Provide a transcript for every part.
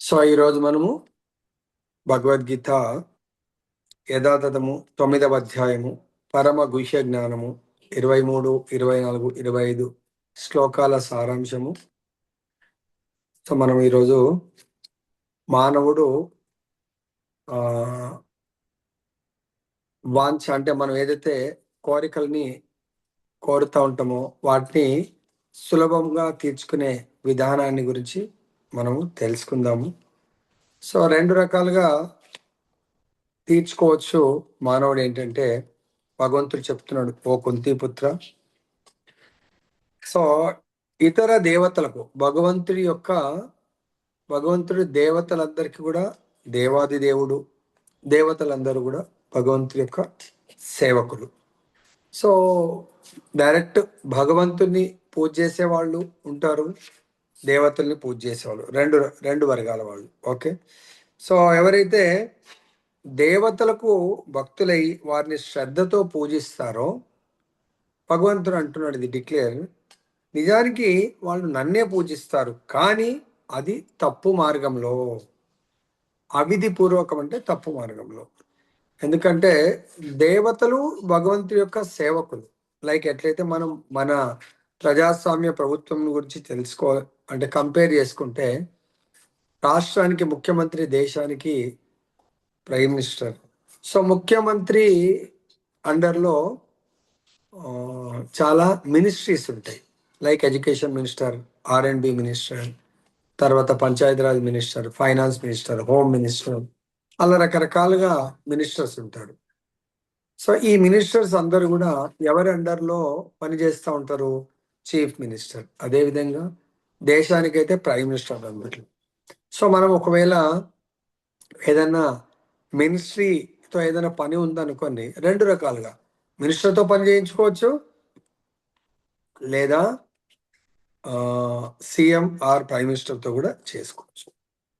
So ఈరోజు మనము భగవద్గీత యథాతథము 9వ అధ్యాయము పరమ గుహ్య జ్ఞానము 23, 24, 25 శ్లోకాల సారాంశము. సో మనం ఈరోజు మానవుడు ఆ వాంఛ అంటే మనం ఏదైతే కోరికల్ని కోరుతూ ఉంటామో వాటిని సులభంగా తీర్చుకునే విధానాన్ని గురించి మనము తెలుసుకుందాము. సో 2 రకాలుగా తీర్చుకోవచ్చు మానవుడు. ఏంటంటే భగవంతుడు చెప్తున్నాడు, ఓ కుంతిపుత్ర, సో ఇతర దేవతలకు భగవంతుడు దేవతలందరికీ కూడా దేవాది దేవుడు, దేవతలందరూ కూడా భగవంతుడి యొక్క సేవకులు. సో డైరెక్ట్ భగవంతుని పూజ చేసే వాళ్ళు ఉంటారు, దేవతల్ని పూజ చేసేవాళ్ళు, రెండు రెండు వర్గాల వాళ్ళు. ఓకే, సో ఎవరైతే దేవతలకు భక్తులై వారిని శ్రద్ధతో పూజిస్తారో భగవంతుడు అంటున్నాడు, ఇది డిక్లేర్, నిజానికి వాళ్ళు నన్నే పూజిస్తారు, కానీ అది తప్పు మార్గంలో, అవిధి పూర్వకం అంటే తప్పు మార్గంలో. ఎందుకంటే దేవతలు భగవంతుడి యొక్క సేవకులు. లైక్ ఎట్లయితే మనం మన ప్రజాస్వామ్య ప్రభుత్వం గురించి అంటే కంపేర్ చేసుకుంటే, రాష్ట్రానికి ముఖ్యమంత్రి, దేశానికి ప్రైమ్ మినిస్టర్. సో ముఖ్యమంత్రి అండర్లో చాలా మినిస్ట్రీస్ ఉంటాయి. Like education minister, R&B minister, తర్వాత Panchayati Raj minister, finance minister, home minister, అలా రకరకాలుగా మినిస్టర్స్ ఉంటారు. సో ఈ మినిస్టర్స్ అందరూ కూడా ఎవరి అండర్లో పనిచేస్తూ ఉంటారు? Chief minister. అదేవిధంగా దేశానికైతే ప్రైమ్ మినిస్టర్ అన్నమాట. సో మనం ఒకవేళ ఏదైనా మినిస్ట్రీతో ఏదైనా పని ఉందనుకోండి, 2 రకాలుగా మినిస్టర్తో పని చేయించుకోవచ్చు, లేదా సీఎం ఆర్ ప్రైమ్ మినిస్టర్తో కూడా చేసుకోవచ్చు.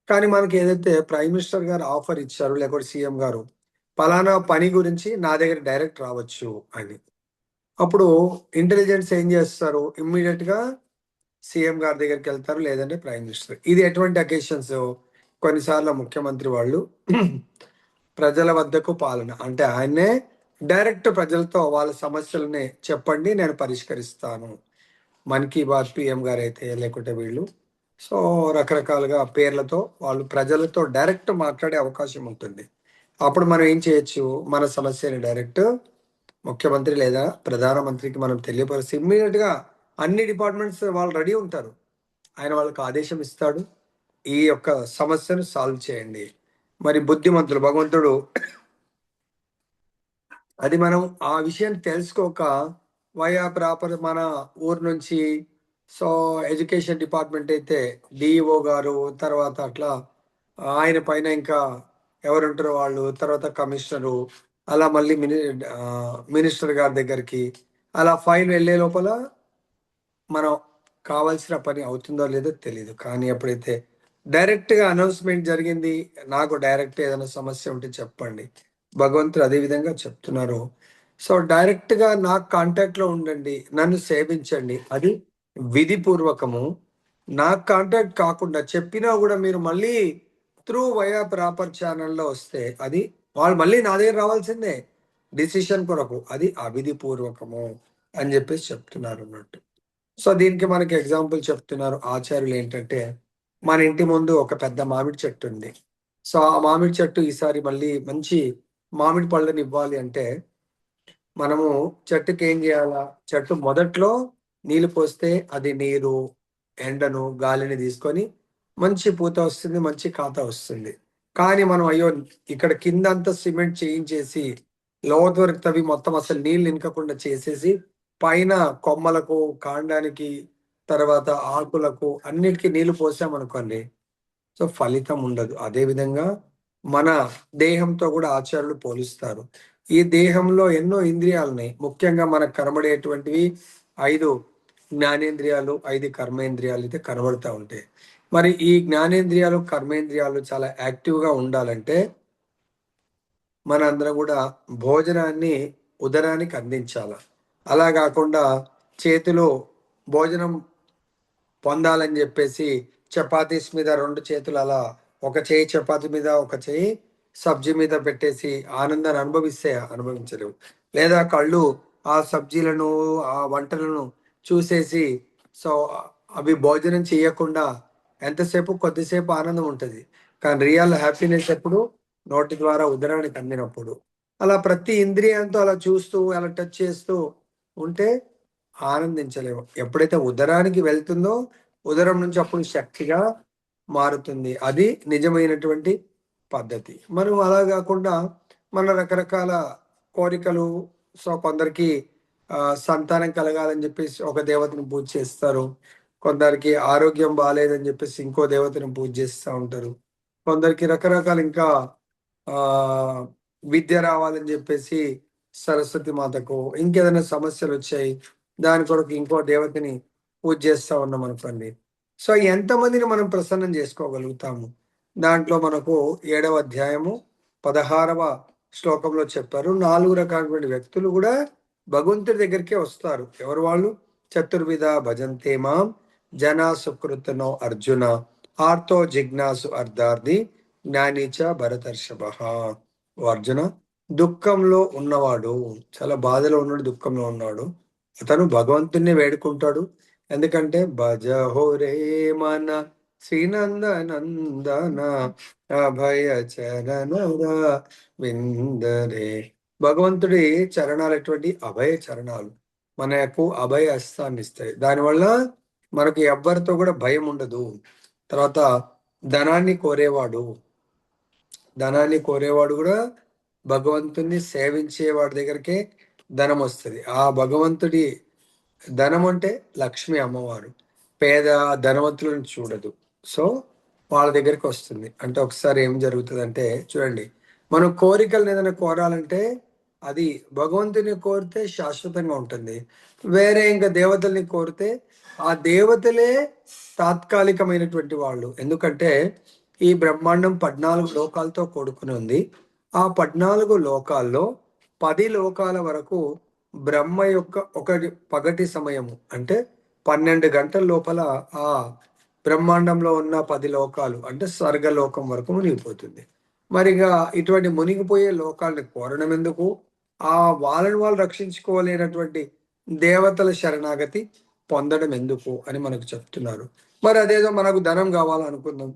కానీ మనకి ఏదైతే ప్రైమ్ మినిస్టర్ గారు ఆఫర్ ఇచ్చారు, లేకపోతే సీఎం గారు పలానా పని గురించి నా దగ్గర డైరెక్ట్ రావచ్చు అని, అప్పుడు ఇంటెలిజెన్స్ ఏం చేస్తారు? ఇమ్మీడియట్గా సీఎం గారి దగ్గరికి వెళ్తారు, లేదంటే ప్రైమ్ మినిస్టర్. ఇది ఎటువంటి అకేషన్స్? కొన్నిసార్లు ముఖ్యమంత్రి వాళ్ళు ప్రజల వద్దకు పాలన అంటే ఆయన్నే డైరెక్ట్ ప్రజలతో వాళ్ళ సమస్యలని చెప్పండి, నేను పరిష్కరిస్తాను. మన్ కీ బాత్ పిఎం గారు అయితే, లేకుంటే వీళ్ళు, సో రకరకాలుగా పేర్లతో వాళ్ళు ప్రజలతో డైరెక్ట్ మాట్లాడే అవకాశం ఉంటుంది. అప్పుడు మనం ఏం చేయొచ్చు? మన సమస్యని డైరెక్ట్ ముఖ్యమంత్రి లేదా ప్రధానమంత్రికి మనం తెలియపరిస్తే ఇమ్మీడియట్గా అన్ని డిపార్ట్మెంట్స్ వాళ్ళు రెడీ ఉంటారు. ఆయన వాళ్ళకి ఆదేశం ఇస్తాడు, ఈ యొక్క సమస్యను సాల్వ్ చేయండి. మరి బుద్ధిమంతులు భగవంతుడు అది మనం ఆ విషయాన్ని తెలుసుకోక వయా ప్రాపర్ మన ఊరు నుంచి, సో ఎడ్యుకేషన్ డిపార్ట్మెంట్ అయితే డిఈఓ గారు, తర్వాత అట్లా ఆయన పైన ఇంకా ఎవరుంటారో వాళ్ళు, తర్వాత కమిషనరు, అలా మళ్ళీ మినిస్టర్ గారి దగ్గరికి, అలా ఫైల్ వెళ్ళే లోపల మనం కావాల్సిన పని అవుతుందో లేదో తెలియదు. కానీ ఎప్పుడైతే డైరెక్ట్గా అనౌన్స్మెంట్ జరిగింది, నాకు డైరెక్ట్ ఏదైనా సమస్య ఉంటే చెప్పండి, భగవంతుడు అదే విధంగా చెప్తున్నారు. సో డైరెక్ట్గా నాకు కాంటాక్ట్లో ఉండండి, నన్ను సేవించండి, అది విధిపూర్వకము. నాకు కాంటాక్ట్ కాకుండా చెప్పినా కూడా మీరు మళ్ళీ త్రూ వయా ప్రాపర్ ఛానల్లో వస్తే అది వాళ్ళు మళ్ళీ నా దగ్గర రావాల్సిందే డిసిషన్ కొరకు, అది అవిధిపూర్వకము అని చెప్పేసి చెప్తున్నారు అన్నట్టు. సో దీనికి మనకి ఎగ్జాంపుల్ చెప్తున్నారు ఆచార్యులు. ఏంటంటే మన ఇంటి ముందు ఒక పెద్ద మామిడి చెట్టు ఉంది. సో ఆ మామిడి చెట్టు ఈసారి మళ్ళీ మంచి మామిడి పళ్ళని ఇవ్వాలి అంటే మనము చెట్టుకి ఏం చేయాలా? చెట్టు మొదట్లో నీళ్లు పోస్తే అది నీరు, ఎండను, గాలిని తీసుకొని మంచి పూత వస్తుంది, మంచి కాత వస్తుంది. కానీ మనం అయ్యో ఇక్కడ కింద అంతా సిమెంట్ చేయించేసి లోతు వరకు తవ్వి మొత్తం అసలు నీళ్ళు నింకకుండా చేసేసి పైన కొమ్మలకు, కాండానికి, తర్వాత ఆకులకు అన్నిటికీ నీళ్లు పోసామనుకోండి, సో ఫలితం ఉండదు. అదే విధంగా మన దేహంతో కూడా ఆచార్యులు పోలుస్తారు. ఈ దేహంలో ఎన్నో ఇంద్రియాలున్నాయి. ముఖ్యంగా మనకు కనబడేటువంటివి 5 జ్ఞానేంద్రియాలు, 5 కర్మేంద్రియాలు అయితే కనబడతా ఉంటాయి. మరి ఈ జ్ఞానేంద్రియాలు, కర్మేంద్రియాలు చాలా యాక్టివ్గా ఉండాలంటే మన అందరం కూడా భోజనాన్ని ఉదరానికి అందించాల. అలా కాకుండా చేతిలో భోజనం పొందాలని చెప్పేసి చపాతీస్ మీద 2 చేతులు అలా ఒక చేయి చపాతీ మీద, ఒక చేయి సబ్జీ మీద పెట్టేసి ఆనందాన్ని అనుభవించలేవు. లేదా కళ్ళు ఆ సబ్జీలను, ఆ వంటలను చూసేసి సో, అవి భోజనం చేయకుండా ఎంతసేపు కొద్దిసేపు ఆనందం ఉంటది. కానీ రియల్ హ్యాపీనెస్ ఎప్పుడు? నోటి ద్వారా ఉదరానికి అందినప్పుడు. అలా ప్రతి ఇంద్రియంతో అలా చూస్తూ, అలా టచ్ చేస్తూ ఉంటే ఆనందించలేము. ఎప్పుడైతే ఉదరానికి వెళ్తుందో, ఉదరం నుంచి అప్పుడు శక్తిగా మారుతుంది. అది నిజమైనటువంటి పద్ధతి. మనం అలా గాకుండా మన రకరకాల కోరికలు సో, కొందరికి సంతానం కలగాలని జెప్పేసి ఒక దేవతను పూజ చేస్తారు. కొందరికి ఆరోగ్యం బాలేదని జెప్పేసి ఇంకో దేవతను పూజ జేస్తా ఉంటారు. కొందరికి రకరకాల ఇంకా ఆహ్, విద్య రావాలని జెప్పేసి సరస్వతి మాతకో, ఇంకేదైనా సమస్యలొచ్చాయి. దాని కొరకు ఇంకో దేవతని పూజ చేస్తా ఉన్నామనుకోండి. సో, ఎంతమందిని మనం ప్రసన్నం జేసుకోగలుగుతాము? దాంట్లో మనకు 7వ అధ్యాయము 16వ శ్లోకంలో చెప్పారు. 4 రకాలైనటువంటి వ్యక్తులు గూడా భగవంతుడి దగ్గరికే వస్తారు. ఎవరు వాళ్ళు? చతుర్విధ భజంతే మాం జనా సుకృతనో అర్జున ఆర్తో జిజ్ఞాసు అర్ధార్థి జ్ఞానీచ భరతర్షభః. ఓ అర్జున, దుఃఖంలో ఉన్నవాడు, చాలా బాధలో ఉన్నాడు, దుఃఖంలో ఉన్నాడు. అతను భగవంతుడిని వేడుకుంటాడు. ఎందుకంటే భజహో రే మన శ్రీనందనందన అభయ చరణర విందరే. భగవంతుడి చరణాలు ఎటువంటి అభయ చరణాలు మనకు అభయ హస్తాన్ని ఇస్తాయి. దానివల్ల మనకు ఎవ్వరితో కూడా భయం ఉండదు. తర్వాత ధనాన్ని కోరేవాడు ధనాన్ని కోరేవాడు కూడా భగవంతుణ్ణి సేవించే వాడి దగ్గరికే ధనం వస్తుంది. ఆ భగవంతుడి ధనం అంటే లక్ష్మి అమ్మవారు. పేద ధనవంతులను చూడదు. సో వాళ్ళ దగ్గరికి వస్తుంది. అంటే ఒకసారి ఏం జరుగుతుందంటే చూడండి, మనం కోరికలను ఏదైనా కోరాలంటే అది భగవంతుని కోరితే శాశ్వతంగా ఉంటుంది. వేరే ఇంకా దేవతల్ని కోరితే ఆ దేవతలే తాత్కాలికమైనటువంటి వాళ్ళు. ఎందుకంటే ఈ బ్రహ్మాండం 14 లోకాలతో కూడుకుని ఉంది. ఆ 14 లోకాల్లో 10 లోకాల వరకు బ్రహ్మ యొక్క పగటి సమయము అంటే 12 గంటల లోపల ఆ బ్రహ్మాండంలో ఉన్న 10 లోకాలు అంటే స్వర్గలోకం వరకు మునిగిపోతుంది. మరిగా ఇటువంటి మునిగిపోయే లోకాలను కోరడం ఎందుకు? ఆ వాళ్ళని వాళ్ళు రక్షించుకోలేనటువంటి దేవతల శరణాగతి పొందడం ఎందుకు అని మనకు చెప్తున్నారు. మరి అదేదో మనకు ధనం కావాలనుకుందాం.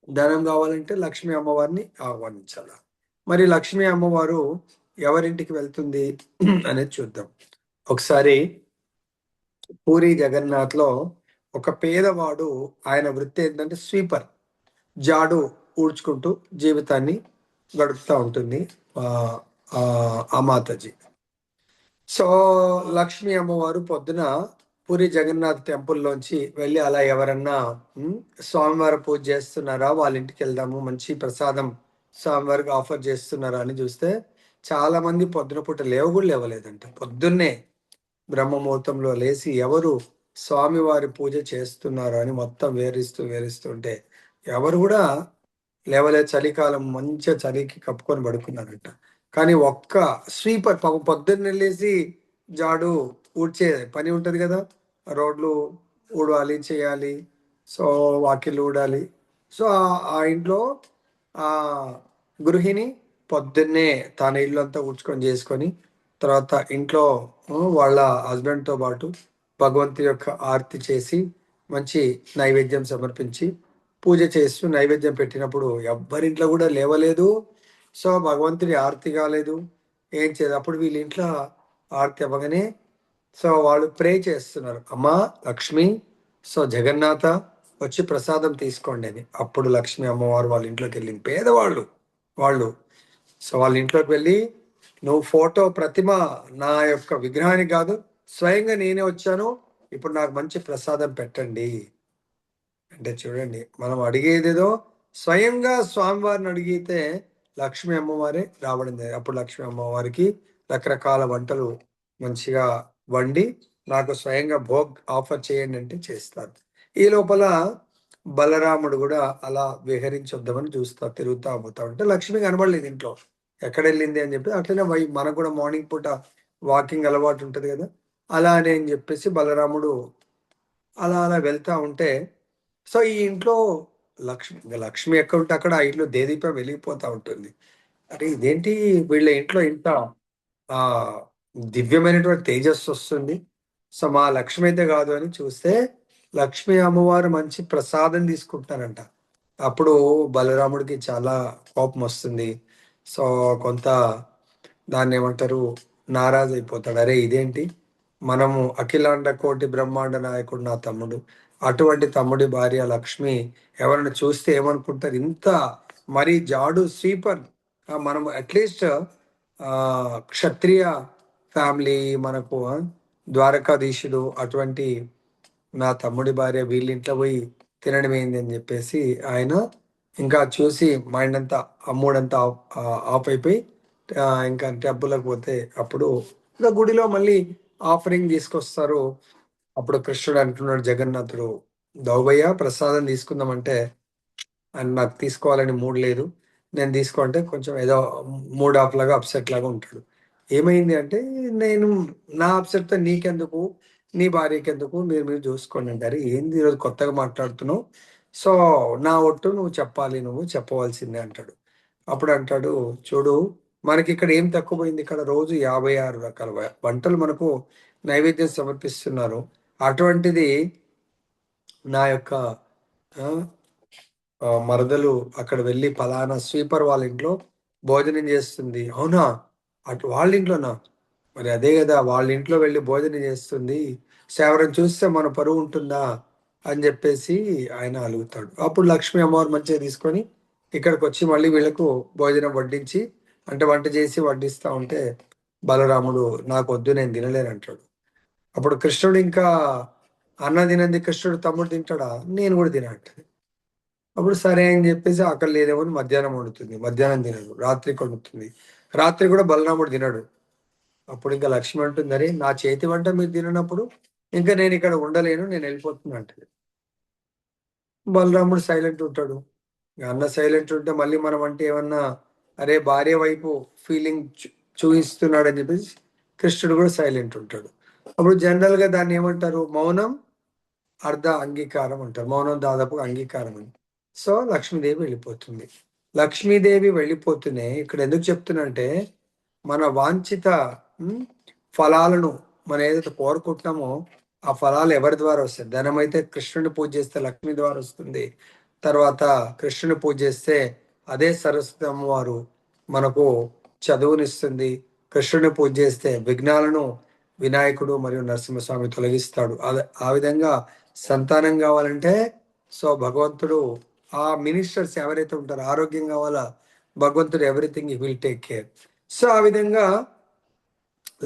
ధనం కావాలంటే లక్ష్మీ అమ్మవారిని ఆహ్వానించాల. మరి లక్ష్మీ అమ్మవారు ఎవరింటికి వెళ్తుంది అనేది చూద్దాం. ఒకసారి పూరి జగన్నాథ్‌లో ఒక పేదవాడు, ఆయన వృత్తి ఏంటంటే స్వీపర్. జాడు ఊడ్చుకుంటూ జీవితాన్ని గడుపుతా ఉంటుంది. ఆహ్, ఆ మాతాజీ. సో, లక్ష్మీ అమ్మవారు పొద్దున పూరి జగన్నాథ్ టెంపుల్‌లోంచి వెళ్ళి అలా ఎవరన్నా హ్మ్, స్వామివారి పూజ చేస్తున్నారా? వాళ్ళ ఇంటికెళ్దాము. మంచి ప్రసాదం స్వామివారికి ఆఫర్ చేస్తున్నారా అని చూస్తే, చాలామంది పొద్దున పూట లేవ కూడా లేవలేదంట. పొద్దున్నే బ్రహ్మముహూర్తంలో లేసి ఎవరు స్వామివారి పూజ చేస్తున్నారు అని మొత్తం వివరిస్తుంటే ఎవరు కూడా లేవలేదు. చలికాలం మంచిగా చలికి కప్పుకొని పడుకున్నారంట. కానీ ఒక్క స్వీపర్ పాపం పొద్దున్నే లేసి జాడు ఊడ్చే పని ఉంటది కదా! రోడ్లు ఊడవాలి, చేయాలి. సో, వాకిళ్ళు ఊడాలి. సో, ఆ ఇంట్లో ఆహ్, గృహిణి పొద్దున్నే తన ఇల్లంతా ఊడ్చుకొని చేసుకొని, తర్వాత ఇంట్లో వాళ్ళ హస్బెండ్‌తో పాటు భగవంతుని యొక్క ఆరతి చేసి, మంచి నైవేద్యం సమర్పించి పూజ చేస్తూ నైవేద్యం పెట్టినప్పుడు ఎవ్వరింట్లో కూడా లేవలేదు. సో, భగవంతుడి ఆరతి కాలేదు. ఏం చేయలేదు. అప్పుడు వీళ్ళ ఇంట్లో ఆరతి అవ్వగానే సో, వాళ్ళు ప్రే చేస్తున్నారు. అమ్మా లక్ష్మి, సో, జగన్నాథ వచ్చి ప్రసాదం తీసుకోండి అని. అప్పుడు లక్ష్మి అమ్మవారు వాళ్ళ ఇంట్లోకెళ్ళింది. పేదవాళ్ళు వాళ్ళు. సో, వాళ్ళ ఇంట్లోకి వెళ్ళి, "నువ్వు ఫోటో ప్రతిమ నా యొక్క విగ్రహానికి కాదు, స్వయంగా నేనే వచ్చాను. ఇప్పుడు నాకు మంచి ప్రసాదం పెట్టండి." అంటే చూడండి, మనం అడిగేదేదో స్వయంగా స్వామివారిని అడిగితే లక్ష్మీ అమ్మవారే రావడం జరిగింది. అప్పుడు లక్ష్మీ అమ్మవారికి రకరకాల వంటలు మంచిగా వండి, నాకు స్వయంగా భోగ్ ఆఫర్ చేయండి అంటే చేస్తారు. ఈ లోపల బలరాముడు గూడా అలా విహరించొద్దామని చూస్తారు. తిరుగుతా పోతా ఉంటే లక్ష్మి కనబడలేదు ఇంట్లో. ఎక్కడెళ్ళింది అని చెప్పి అట్లనే మనకు కూడా మార్నింగ్ పూట వాకింగ్ అలవాటు ఉంటది గదా! అలా అని చెప్పేసి బలరాముడు అలా అలా వెళ్తా ఉంటే సో ఈ ఇంట్లో లక్ష్మి ఎక్కడ ఉంటే అక్కడ ఆ ఇంట్లో దేదీపం వెలిగిపోతా ఉంటుంది. అరే ఇదేంటి వీళ్ళ ఇంట్లో ఇంత ఆ దివ్యమైనటువంటి తేజస్సు వస్తుంది. సో మా లక్ష్మి అయితే కాదు అని చూస్తే లక్ష్మీ అమ్మవారు మంచి ప్రసాదం తీసుకుంటారంట. అప్పుడు బలరాముడికి చాలా కోపం వస్తుంది. సో కొంత దాన్ని ఏమంటారు, నారాజు అయిపోతాడు. అరే ఇదేంటి, మనము అఖిలాండ కోటి బ్రహ్మాండ నాయకుడు నా తమ్ముడు, అటువంటి తమ్ముడి భార్య లక్ష్మి ఎవరైనా చూస్తే ఏమనుకుంటారు, ఇంత మరి జాడు స్వీపర్, మనము అట్లీస్ట్ క్షత్రియ ఫ్యామిలీ మనకు ద్వారకాధీశుడు, అటువంటి నా తమ్ముడి భార్య వీళ్ళింట్లో పోయి తినడం ఏంది అని చెప్పేసి ఆయన ఇంకా చూసి మైండ్ అంతా అమ్మూడంతా ఆఫ్ అయిపోయి ఇంకా టెంపుల్కి పోతే అప్పుడు ఇంకా గుడిలో మళ్ళీ ఆఫరింగ్ తీసుకొస్తారు. అప్పుడు కృష్ణుడు అంటున్నాడు జగన్నాథుడు, దౌబయ్య ప్రసాదం తీసుకుందామంటే ఆయన నాకు తీసుకోవాలని మూడ్ లేదు, నేను తీసుకోంటే కొంచెం ఏదో మూడ్ ఆఫ్ లాగా అప్సెట్ లాగా ఉంటాడు. ఏమైంది అంటే, నేను నా అప్సెట్తో నీకెందుకు, నీ భార్యకి ఎందుకు, మీరు మీరు చూసుకోండి అంటారు. ఏంది ఈరోజు కొత్తగా మాట్లాడుతున్నావు, సో నా ఒట్టు నువ్వు చెప్పాలి, నువ్వు చెప్పవలసిందే అంటాడు. అప్పుడు అంటాడు, చూడు మనకి ఇక్కడ ఏం తక్కువ పోయింది, ఇక్కడ రోజు 56 రకాల వంటలు మనకు నైవేద్యం సమర్పిస్తున్నారు. అటువంటిది నా యొక్క ఆ, మరదలు అక్కడ వెళ్ళి పలానా స్వీపర్ వాళ్ళ ఇంట్లో భోజనం చేస్తుంది. అవునా, అటు వాళ్ళ ఇంట్లోనా, మరి అదే కదా వాళ్ళ ఇంట్లో వెళ్ళి భోజనం చేస్తుంది, సో ఎవరైనా చూస్తే మన పరువు ఉంటుందా అని చెప్పేసి ఆయన అలుగుతాడు. అప్పుడు లక్ష్మీ అమ్మవారు మంచిగా తీసుకొని ఇక్కడికి వచ్చి మళ్ళీ వీళ్ళకు భోజనం వడ్డించి, అంటే వంట చేసి వడ్డిస్తా ఉంటే బలరాముడు నాకు వద్దు, నేను తినలేను అంటాడు. అప్పుడు కృష్ణుడు ఇంకా అన్న తినంది కృష్ణుడు తమ్ముడు తింటాడా, నేను కూడా తిన అంటాడు. అప్పుడు సరే అని చెప్పేసి ఆకలి లేదేమో అని మధ్యాహ్నం వండుతుంది, మధ్యాహ్నం తినడు, రాత్రికి వండుతుంది, రాత్రి కూడా బలరాముడు తినడు. అప్పుడు ఇంకా లక్ష్మి అంటుంది, అరే నా చేతి వంట మీరు తిననప్పుడు ఇంకా నేను ఇక్కడ ఉండలేను, నేను వెళ్ళిపోతున్నా అంటది. బలరాముడు సైలెంట్ ఉంటాడు. ఇక అన్న సైలెంట్ ఉంటే మళ్ళీ మనం అంటే ఏమన్నా, అరే భార్య వైపు ఫీలింగ్ చూపిస్తున్నాడు అని చెప్పేసి కృష్ణుడు కూడా సైలెంట్ ఉంటాడు. అప్పుడు జనరల్ గా దాన్ని ఏమంటారు, మౌనం అర్ధ అంగీకారం అంటారు. మౌనం దాదాపు అంగీకారం అని. సో లక్ష్మీదేవి వెళ్ళిపోతుంది. లక్ష్మీదేవి వెళ్ళిపోతూనే ఇక్కడ ఎందుకు చెప్తున్నంటే, మన వాంఛిత ఉమ్, ఫలాలను మనం ఏదైతే కోరుకుంటున్నామో ఆ ఫలాలు ఎవరి ద్వారా వస్తాయి. ధనం అయితే కృష్ణుని పూజ చేస్తే లక్ష్మి ద్వారా వస్తుంది. తర్వాత కృష్ణుని పూజ చేస్తే అదే సరస్వతి అమ్మవారు మనకు చదువునిస్తుంది. కృష్ణుని పూజ చేస్తే విఘ్నాలను వినాయకుడు మరియు నరసింహస్వామి తొలగిస్తాడు. ఆ విధంగా సంతానం కావాలంటే సో భగవంతుడు, ఆ మినిస్టర్స్ ఎవరైతే ఉంటారో ఆరోగ్యం కావాలా, భగవంతుడు ఎవ్రీథింగ్ ఈ విల్ టేక్ కేర్. సో ఆ విధంగా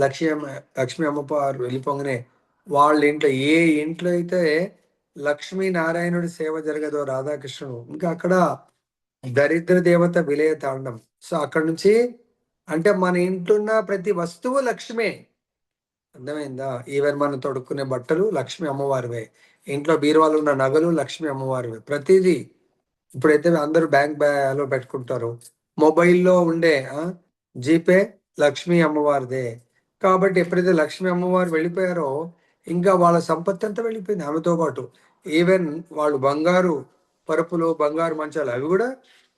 లక్ష్మీ అమ్మ లక్ష్మీ అమ్మవారు వెళ్ళిపోగానే వాళ్ళ ఇంట్లో, ఏ ఇంట్లో అయితే లక్ష్మీ నారాయణుడి సేవ జరగదో రాధాకృష్ణుడు, ఇంకా అక్కడ దరిద్ర దేవత విలయ తాండం. సో అక్కడ నుంచి అంటే మన ఇంట్లో ఉన్న ప్రతి వస్తువు లక్ష్మే, అర్థమైందా. ఈవెన్ మనం తొడుక్కునే బట్టలు లక్ష్మీ అమ్మవారివే, ఇంట్లో బీరువాలు ఉన్న నగలు లక్ష్మీ అమ్మవారివే, ప్రతిదీ. ఇప్పుడైతే అందరూ బ్యాంక్ లో పెట్టుకుంటారు, మొబైల్లో ఉండే జీపే లక్ష్మీ అమ్మవారిదే. కాబట్టి ఎప్పుడైతే లక్ష్మీ అమ్మవారు వెళ్ళిపోయారో ఇంకా వాళ్ళ సంపత్తి అంతా వెళ్ళిపోయింది ఆమెతో పాటు. ఈవెన్ వాళ్ళు బంగారు పరుపులు, బంగారు మంచాలు అవి కూడా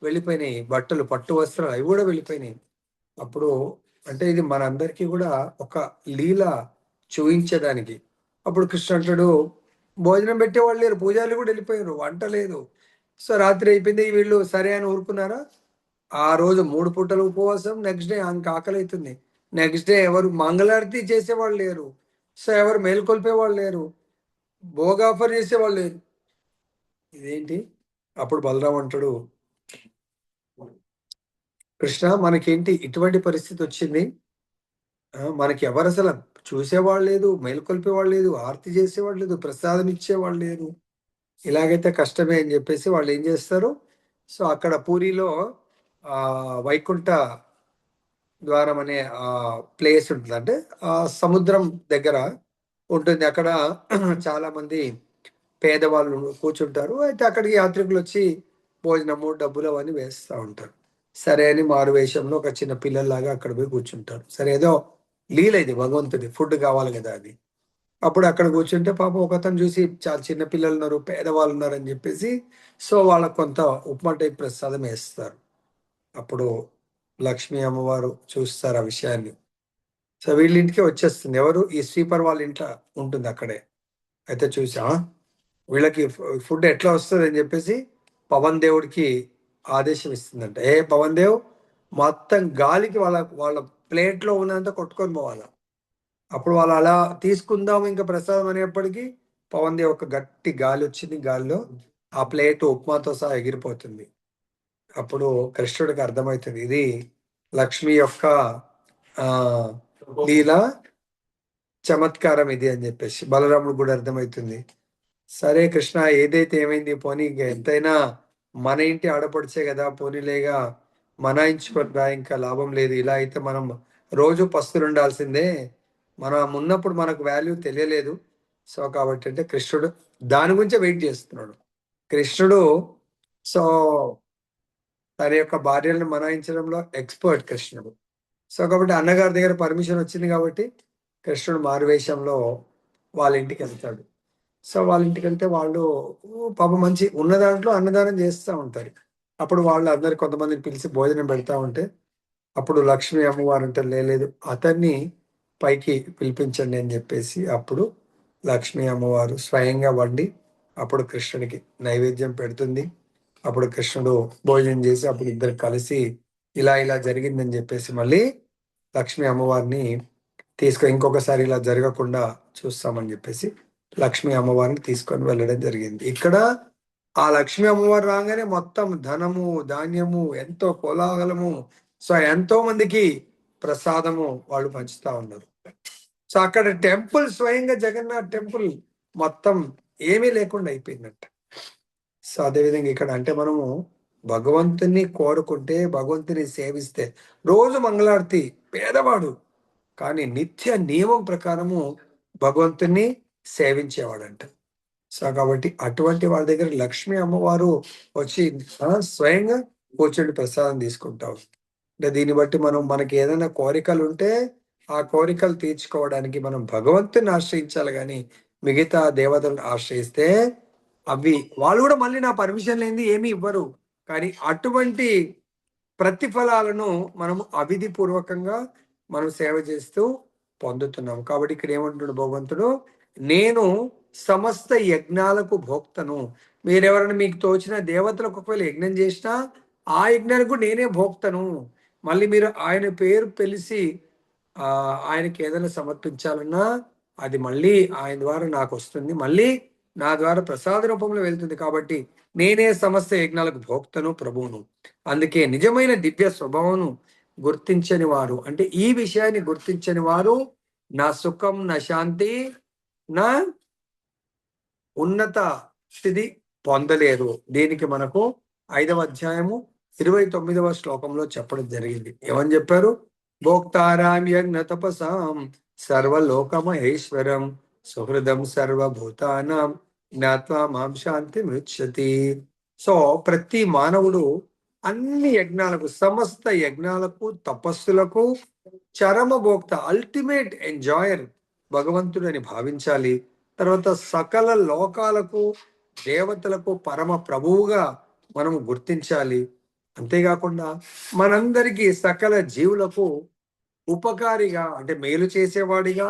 వెళ్ళిపోయినాయి, బట్టలు పట్టు వస్త్రాలు అవి కూడా వెళ్ళిపోయినాయి. అప్పుడు అంటే ఇది మనందరికీ కూడా ఒక లీల చూయించడానికి. అప్పుడు కృష్ణ అంటాడు, భోజనం పెట్టేవాళ్ళు లేరు, పూజారులు కూడా వెళ్ళిపోయారు, వంట లేదు. సో రాత్రి అయిపోయింది, వీళ్ళు సరే అని ఊరుకున్నారా. ఆ రోజు 3 పూటలు ఉపవాసం, నెక్స్ట్ డే ఆమెకి ఆకలి అవుతుంది. నెక్స్ట్ డే ఎవరు మంగళారతి చేసేవాళ్ళు లేరు, సో ఎవరు మేల్కొల్పేవాళ్ళు లేరు, భోగాఫర్ చేసేవాళ్ళు లేరు. ఇదేంటి. అప్పుడు బలరాం అంటాడు, కృష్ణ మనకేంటి ఇటువంటి పరిస్థితి వచ్చింది, మనకి ఎవరు అసలు చూసేవాళ్ళు లేదు, మేలుకొల్పేవాళ్ళు లేదు, ఆర్తి చేసేవాళ్ళు లేదు, ప్రసాదం ఇచ్చేవాళ్ళు లేరు, ఇలాగైతే కష్టమే అని చెప్పేసి వాళ్ళు ఏం చేస్తారు, సో అక్కడ పూరిలో వైకుంఠ ద్వారం అనే ప్లేస్ ఉంటుంది, అంటే సముద్రం దగ్గర ఉంటుంది. అక్కడ చాలా మంది పేదవాళ్ళు కూర్చుంటారు. అయితే అక్కడికి యాత్రికులు వచ్చి భోజనము, డబ్బులు అవన్నీ వేస్తూ ఉంటారు. సరే అని మారు వేషంలో ఒక చిన్న పిల్లల్లాగా అక్కడ పోయి కూర్చుంటారు. సరే ఏదో లీల ఇది భగవంతుడి, ఫుడ్ కావాలి కదా అది. అప్పుడు అక్కడ కూర్చుంటే పాపం ఒకతను చూసి చాలా చిన్న పిల్లలు ఉన్నారు, పేదవాళ్ళు ఉన్నారని చెప్పేసి సో వాళ్ళకు కొంత ఉప్మా టైప్ ప్రసాదం వేస్తారు. అప్పుడు లక్ష్మీ అమ్మవారు చూస్తారు ఆ విషయాన్ని. సో వీళ్ళ ఇంటికి వచ్చేస్తుంది. ఎవరు? ఈ స్వీపర్ వాళ్ళ ఇంట్లో ఉంటుంది అక్కడే. అయితే చూసి వీళ్ళకి ఫుడ్ ఎట్లా వస్తుంది అని చెప్పేసి పవన్ దేవుడికి ఆదేశం ఇస్తుందంట. ఏ పవన్ దేవ్, మొత్తం గాలికి వాళ్ళ వాళ్ళ ప్లేట్లో ఉన్నంత కొట్టుకొని పోవాల. అప్పుడు వాళ్ళు అలా తీసుకుందాం ఇంకా ప్రసాదం అనేప్పటికీ పవన్ దేవ్ ఒక గట్టి గాలి వచ్చింది. గాలిలో ఆ ప్లేట్ ఉప్మాతో సహా ఎగిరిపోతుంది. అప్పుడు కృష్ణుడికి అర్థమవుతుంది ఇది లక్ష్మి యొక్క ఆ లీల చమత్కారం ఇది అని చెప్పేసి. బలరాముడు కూడా అర్థమవుతుంది. సరే కృష్ణ, ఏదైతే ఏమైంది పోనీ, ఇంక ఎంతైనా మన ఇంటి ఆడపడిచే కదా, పోనీలేగా మనాయించుకోరా, ఇంకా లాభం లేదు. ఇలా అయితే మనం రోజు పస్తులు ఉండాల్సిందే. మనం ఉన్నప్పుడు మనకు వాల్యూ తెలియలేదు. సో కాబట్టి అంటే కృష్ణుడు దాని గురించే వెయిట్ చేస్తున్నాడు. కృష్ణుడు సో తన యొక్క భార్యలను మనాయించడంలో ఎక్స్పర్ట్ కృష్ణుడు. సో కాబట్టి అన్నగారి దగ్గర పర్మిషన్ వచ్చింది కాబట్టి కృష్ణుడు మారువేషంలో వాళ్ళ ఇంటికి వెళ్తాడు. సో వాళ్ళ ఇంటికి వెళ్తే వాళ్ళు పాపం మంచి ఉన్న దాంట్లో అన్నదానం చేస్తూ ఉంటారు. అప్పుడు వాళ్ళు అందరు కొంతమందిని పిలిచి భోజనం పెడతా ఉంటే అప్పుడు లక్ష్మీ అమ్మవారు అంటే లేదు, అతన్ని పైకి పిలిపించండి అని చెప్పేసి అప్పుడు లక్ష్మీ అమ్మవారు స్వయంగా వండి అప్పుడు కృష్ణుడికి నైవేద్యం పెడుతుంది. అప్పుడు కృష్ణుడు భోజనం చేసి అప్పుడు ఇద్దరు కలిసి ఇలా ఇలా జరిగిందని చెప్పేసి మళ్ళీ లక్ష్మీ అమ్మవారిని ఇంకొకసారి ఇలా జరగకుండా చూస్తామని చెప్పేసి లక్ష్మీ అమ్మవారిని తీసుకొని వెళ్ళడం జరిగింది. ఇక్కడ ఆ లక్ష్మీ అమ్మవారు రాగానే మొత్తం ధనము, ధాన్యము, ఎంతో కోలాహలము, సో ఎంతో మందికి ప్రసాదము వాళ్ళు పంచుతా ఉన్నారు. సో అక్కడ టెంపుల్ స్వయంగా జగన్నాథ్ టెంపుల్ మొత్తం ఏమీ లేకుండా అయిపోయిందంట. సో అదేవిధంగా ఇక్కడ అంటే మనము భగవంతుని కోరుకుంటే, భగవంతుని సేవిస్తే, రోజు మంగళారతి పేదవాడు కానీ నిత్య నియమం ప్రకారము భగవంతుని సేవించేవాడంట. సో కాబట్టి అటువంటి వాళ్ళ దగ్గర లక్ష్మీ అమ్మవారు వచ్చి స్వయంగా కూర్చొని ప్రసాదం తీసుకుంటాం. అంటే దీన్ని బట్టి మనకి ఏదైనా కోరికలు ఉంటే ఆ కోరికలు తీర్చుకోవడానికి మనం భగవంతుని ఆశ్రయించాలి, కానీ మిగతా దేవతలను ఆశ్రయిస్తే అవి వాళ్ళు కూడా మళ్ళీ నా పర్మిషన్ లేనిది ఏమీ ఇవ్వరు. కానీ అటువంటి ప్రతిఫలాలను మనము అవిధి పూర్వకంగా మనం సేవ చేస్తూ పొందుతున్నాం. కాబట్టి ఇక్కడ ఏమంటున్నాడు భగవంతుడు, నేను సమస్త యజ్ఞాలకు భోక్తను. మీరెవరైనా మీకు తోచిన దేవతలకు ఒకవేళ యజ్ఞం చేసినా ఆ యజ్ఞానికి నేనే భోక్తను. మళ్ళీ మీరు ఆయన పేరు పిలిచి ఆయనకి ఏదైనా సమర్పించాలన్నా అది మళ్ళీ ఆయన ద్వారా నాకు వస్తుంది, మళ్ళీ నా ద్వారా ప్రసాద రూపంలో వెళ్తుంది. కాబట్టి నేనే సమస్త యజ్ఞాలకు భోక్తను, ప్రభువును. అందుకే నిజమైన దివ్య స్వభావం గుర్తించని వారు, అంటే ఈ విషయాన్ని గుర్తించని వారు నా సుఖం, నా శాంతి, నా ఉన్నత స్థితి పొందలేరు. దీనికి మనకు 5వ అధ్యాయము 29వ శ్లోకంలో చెప్పడం జరిగింది. ఏమని చెప్పారు? భోక్తారాం యజ్ఞ తపసాం సర్వలోకమహేశ్వరం సుహృదం సర్వభూతానాం జ్ఞాత్వా మాం శాంతి మృచ్చతి. సో ప్రతి మానవుడు అన్ని యజ్ఞాలకు, సమస్త యజ్ఞాలకు, తపస్సులకు చరమ భోక్త, అల్టిమేట్ ఎంజాయర్ భగవంతుడు అని భావించాలి. తర్వాత సకల లోకాలకు, దేవతలకు పరమ ప్రభువుగా మనము గుర్తించాలి. అంతేకాకుండా మనందరికీ సకల జీవులకు ఉపకారిగా, అంటే మేలు చేసేవాడిగా,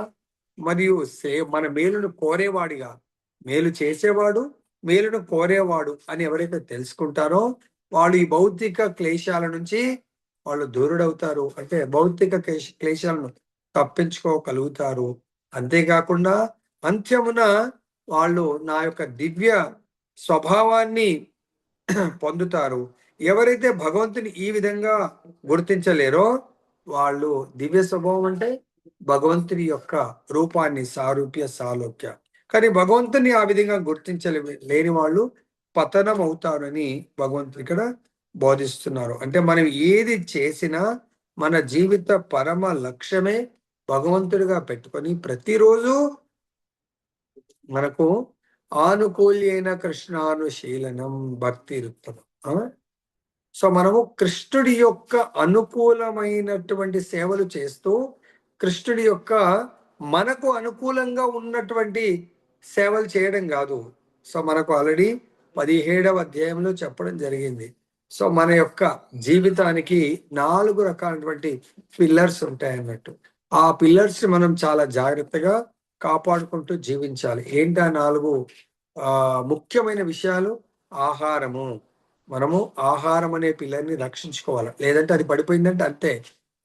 మరియు మన మేలును కోరేవాడిగా, మేలు చేసేవాడు, మేలును కోరేవాడు అని ఎవరైతే తెలుసుకుంటారో వాళ్ళు ఈ భౌతిక క్లేశాల నుంచి వాళ్ళు దూరుడవుతారు. అంటే భౌతిక క్లేశాలను తప్పించుకోగలుగుతారు. అంతేకాకుండా అంత్యమున వాళ్ళు నా యొక్క దివ్య స్వభావాన్ని పొందుతారు. ఎవరైతే భగవంతుని ఈ విధంగా గుర్తించలేరో వాళ్ళు దివ్య స్వభావం అంటే భగవంతుని యొక్క రూపాన్ని, సారూప్య, సాలోక్య, కానీ భగవంతుని ఆ విధంగా లేని వాళ్ళు పతనం అవుతారని భగవంతుడు ఇక్కడ బోధిస్తున్నారు. అంటే మనం ఏది చేసినా మన జీవిత పరమ లక్ష్యమే భగవంతుడిగా పెట్టుకొని ప్రతిరోజు మనకు ఆనుకూల్యైన కృష్ణానుశీలనం భక్తి రుత్తమం. సో మనము కృష్ణుడి యొక్క అనుకూలమైనటువంటి సేవలు చేస్తూ కృష్ణుడి యొక్క మనకు అనుకూలంగా ఉన్నటువంటి సేవలు చేయడం కాదు. సో మనకు ఆల్రెడీ 17వ అధ్యాయంలో చెప్పడం జరిగింది. సో మన యొక్క జీవితానికి 4 రకాలైనటువంటి పిల్లర్స్ ఉంటాయన్నట్టు. ఆ పిల్లర్స్ మనం చాలా జాగ్రత్తగా కాపాడుకుంటూ జీవించాలి. ఏంటి ఆ 4 ముఖ్యమైన విషయాలు? ఆహారము. మనము ఆహారం అనే పిల్లర్‌ని రక్షించుకోవాలి. లేదంటే అది పడిపోయిందంటే అంతే.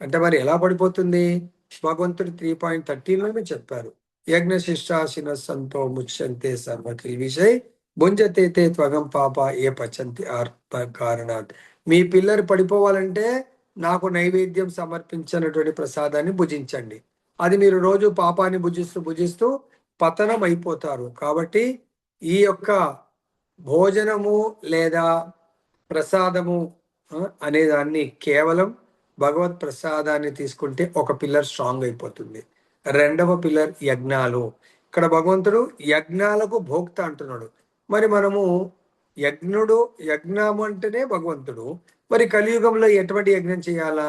అంటే మరి ఎలా పడిపోతుంది? భగవంతుడు 3.13లోనే చెప్పారు. యజ్ఞశిష్టాశిన సంతో ముచ్యంతే సర్వకిల్విషై భుంజతే తే త్వగం పాప ఏ పచంతి ఆర్త కారణాత్. మీ పిల్లలు పడిపోవాలంటే నాకు నైవేద్యం సమర్పించినటువంటి ప్రసాదాన్ని భుజించండి. అది మీరు రోజు పాపాన్ని భుజిస్తూ భుజిస్తూ పతనం అయిపోతారు. కాబట్టి ఈ యొక్క భోజనము లేదా ప్రసాదము అనేదాన్ని కేవలం భగవత్ ప్రసాదాన్ని తీసుకుంటే ఒక పిల్లర్ స్ట్రాంగ్ అయిపోతుంది. రెండవ పిల్లర్ యజ్ఞాలు. ఇక్కడ భగవంతుడు యజ్ఞాలకు భోక్త అంటున్నాడు. మరి మనము యజ్ఞము అంటేనే భగవంతుడు. మరి కలియుగంలో ఎటువంటి యజ్ఞం చేయాలా?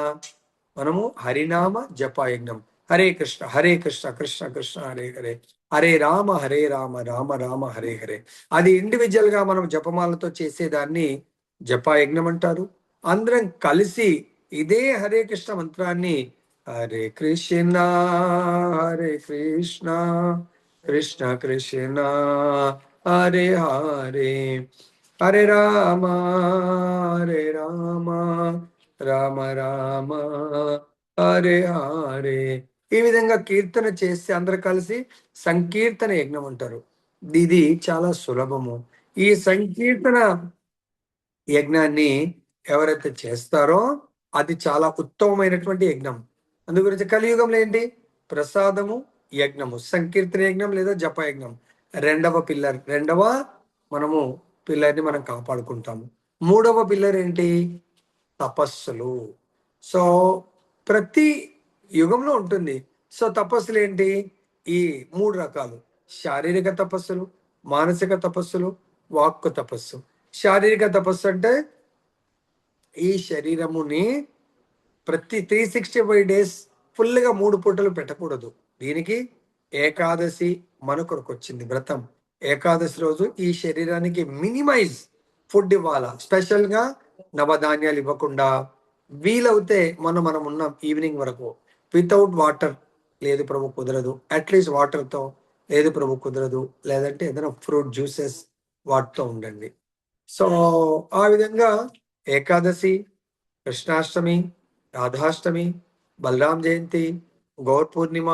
మనము హరినామ జప యజ్ఞం. హరే కృష్ణ హరే కృష్ణ కృష్ణ కృష్ణ హరే హరే హరే రామ రామ రామ హరే హరే. అది ఇండివిజువల్ గా మనం జపమాలతో చేసేదాన్ని జపాయజ్ఞం అంటారు. అందరం కలిసి ఇదే హరే కృష్ణ మంత్రాన్ని హరే కృష్ణ హరే కృష్ణ కృష్ణ కృష్ణ హరే హరే హరే రామ రామ రామ హరే హరే. ఈ విధంగా కీర్తన చేస్తే అందరు కలిసి సంకీర్తన యజ్ఞం అంటారు. ఇది చాలా సులభము. ఈ సంకీర్తన యజ్ఞాన్ని ఎవరైతే చేస్తారో అది చాలా ఉత్తమమైనటువంటి యజ్ఞం. అందు గురించి కలియుగంలో ఏంటి? ప్రసాదము, యజ్ఞము, సంకీర్తన యజ్ఞం లేదా జప యజ్ఞం. రెండవ మనము పిల్లర్ని మనం కాపాడుకుంటాము. మూడవ పిల్లర్ ఏంటి? తపస్సులు. సో ప్రతి యుగంలో ఉంటుంది. సో తపస్సులు ఏంటి? ఈ 3 రకాలు: శారీరక తపస్సులు, మానసిక తపస్సులు, వాక్కు తపస్సు. శారీరక తపస్సు అంటే ఈ శరీరముని ప్రతి 365 డేస్ ఫుల్గా 3 పూటలు పెట్టకూడదు. దీనికి ఏకాదశి మన కొరకు వచ్చింది వ్రతం. ఏకాదశి రోజు ఈ శరీరానికి మినిమైజ్ ఫుడ్ ఇవ్వాలా. స్పెషల్గా నవధాన్యాలు ఇవ్వకుండా, వీలవుతే మనం ఉన్నాం ఈవినింగ్ వరకు వితౌట్ వాటర్ లేదు ప్రభు కుదరదు, అట్లీస్ట్ వాటర్తో లేదు ప్రభు కుదరదు, లేదంటే ఏదైనా ఫ్రూట్ జ్యూసెస్ వాటితో ఉండండి. సో ఆ విధంగా ఏకాదశి, కృష్ణాష్టమి, రాధాష్టమి, బలరాం జయంతి, గౌర్ పూర్ణిమ,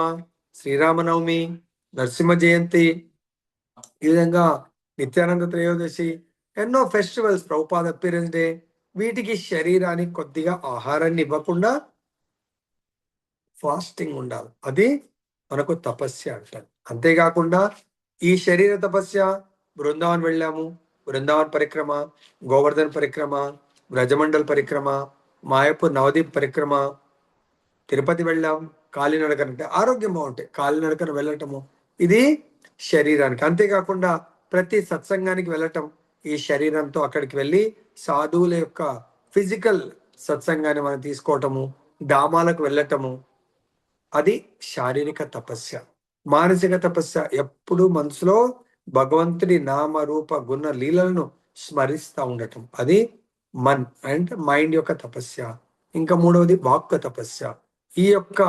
శ్రీరామనవమి, నరసింహ జయంతి, ఈ విధంగా నిత్యానంద త్రయోదశి, ఎన్నో ఫెస్టివల్స్, ప్రభుపాద అపీరెన్స్ డే, వీటికి శరీరానికి కొద్దిగా ఆహారాన్ని ఇవ్వకుండా ఫాస్టింగ్ ఉండాలి. అది మనకు తపస్య అంటారు. అంతేకాకుండా ఈ శరీర తపస్య బృందావన్ వెళ్ళాము, బృందావన్ పరిక్రమ, గోవర్ధన్ పరిక్రమ, బ్రజమండల్ పరిక్రమ, మాయపూర్ నవదీప్ పరిక్రమ, తిరుపతి వెళ్ళాం, కాలినడకన, అంటే ఆరోగ్యం బాగుంటాయి కాలినడకన వెళ్ళటము, ఇది శరీరానికి. అంతేకాకుండా ప్రతి సత్సంగానికి వెళ్ళటం ఈ శరీరంతో అక్కడికి వెళ్ళి సాధువుల యొక్క ఫిజికల్ సత్సంగాన్ని మనం తీసుకోవటము, ధామాలకు వెళ్ళటము, అది శారీరక తపస్య. మానసిక తపస్య ఎప్పుడు మనసులో భగవంతుడి నామ రూప గుణ లీలలను స్మరిస్తూ ఉండటం, అది మన్ అండ్ మైండ్ యొక్క తపస్య. ఇంకా మూడవది వాక్కు తపస్య. ఈ యొక్క